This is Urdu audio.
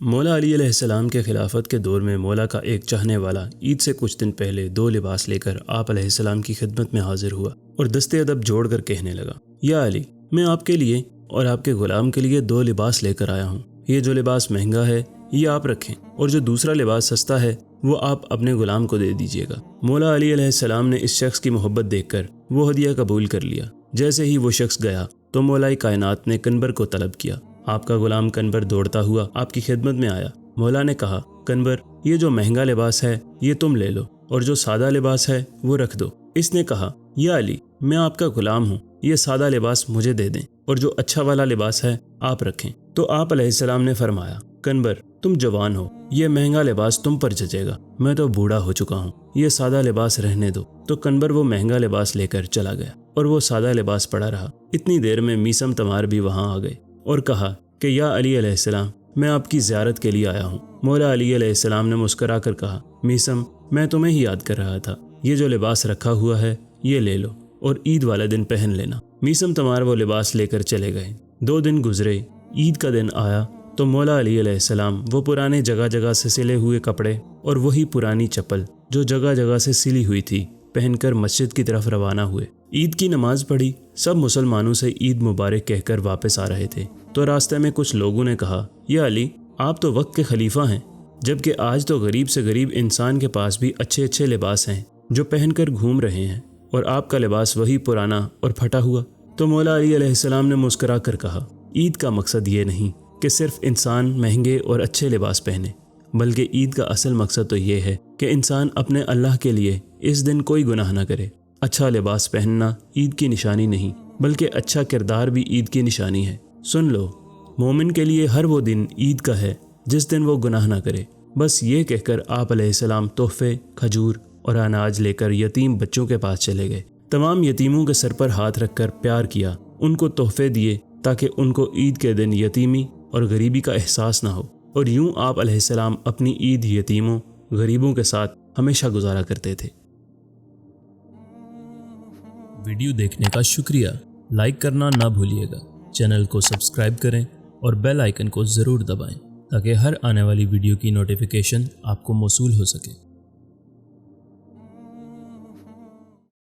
مولا علی علیہ السلام کے خلافت کے دور میں مولا کا ایک چاہنے والا عید سے کچھ دن پہلے 2 لباس لے کر آپ علیہ السلام کی خدمت میں حاضر ہوا اور دستے ادب جوڑ کر کہنے لگا، یا علی، میں آپ کے لیے اور آپ کے غلام کے لیے 2 لباس لے کر آیا ہوں۔ یہ جو لباس مہنگا ہے یہ آپ رکھیں، اور جو دوسرا لباس سستا ہے وہ آپ اپنے غلام کو دے دیجیے گا۔ مولا علی علیہ السلام نے اس شخص کی محبت دیکھ کر وہ ہدیہ قبول کر لیا۔ جیسے ہی وہ شخص گیا تو مولا کائنات نے کنبر کو طلب کیا۔ آپ کا غلام کنبر دوڑتا ہوا آپ کی خدمت میں آیا۔ مولا نے کہا، کنبر، یہ جو مہنگا لباس ہے یہ تم لے لو، اور جو سادہ لباس ہے وہ رکھ دو۔ اس نے کہا، یا علی، میں آپ کا غلام ہوں، یہ سادہ لباس مجھے دے دیں، اور جو اچھا والا لباس ہے آپ رکھیں۔ تو آپ علیہ السلام نے فرمایا، کنبر، تم جوان ہو، یہ مہنگا لباس تم پر جچے گا، میں تو بوڑھا ہو چکا ہوں، یہ سادہ لباس رہنے دو۔ تو کنبر وہ مہنگا لباس لے کر چلا گیا اور وہ سادہ لباس پڑا رہا۔ اتنی دیر میں میثم تمار بھی وہاں آ گئے اور کہا کہ یا علی علیہ السلام، میں آپ کی زیارت کے لیے آیا ہوں۔ مولا علی علیہ السلام نے مسکرا کر کہا، میثم، میں تمہیں ہی یاد کر رہا تھا، یہ جو لباس رکھا ہوا ہے یہ لے لو اور عید والے دن پہن لینا۔ میثم تمار وہ لباس لے کر چلے گئے۔ 2 دن گزرے، عید کا دن آیا تو مولا علی علیہ السلام وہ پرانے جگہ جگہ سے سلے ہوئے کپڑے اور وہی پرانی چپل جو جگہ جگہ سے سلی ہوئی تھی پہن کر مسجد کی طرف روانہ ہوئے۔ عید کی نماز پڑھی، سب مسلمانوں سے عید مبارک کہہ کر واپس آ رہے تھے تو راستے میں کچھ لوگوں نے کہا، یا علی، آپ تو وقت کے خلیفہ ہیں، جبکہ آج تو غریب سے غریب انسان کے پاس بھی اچھے اچھے لباس ہیں جو پہن کر گھوم رہے ہیں، اور آپ کا لباس وہی پرانا اور پھٹا ہوا۔ تو مولا علی علیہ السلام نے مسکرا کر کہا، عید کا مقصد یہ نہیں کہ صرف انسان مہنگے اور اچھے لباس پہنے، بلکہ عید کا اصل مقصد تو یہ ہے کہ انسان اپنے اللہ کے لیے اس دن کوئی گناہ نہ کرے۔ اچھا لباس پہننا عید کی نشانی نہیں، بلکہ اچھا کردار بھی عید کی نشانی ہے۔ سن لو، مومن کے لیے ہر وہ دن عید کا ہے جس دن وہ گناہ نہ کرے۔ بس یہ کہہ کر آپ علیہ السلام تحفے، کھجور اور اناج لے کر یتیم بچوں کے پاس چلے گئے۔ تمام یتیموں کے سر پر ہاتھ رکھ کر پیار کیا، ان کو تحفے دیے تاکہ ان کو عید کے دن یتیمی اور غریبی کا احساس نہ ہو، اور یوں آپ علیہ السلام اپنی عید یتیموں، غریبوں کے ساتھ ہمیشہ گزارا کرتے تھے۔ ویڈیو دیکھنے کا شکریہ۔ لائک کرنا نہ بھولیے گا، چینل کو سبسکرائب کریں اور بیل آئیکن کو ضرور دبائیں تاکہ ہر آنے والی ویڈیو کی نوٹیفیکیشن آپ کو موصول ہو سکے۔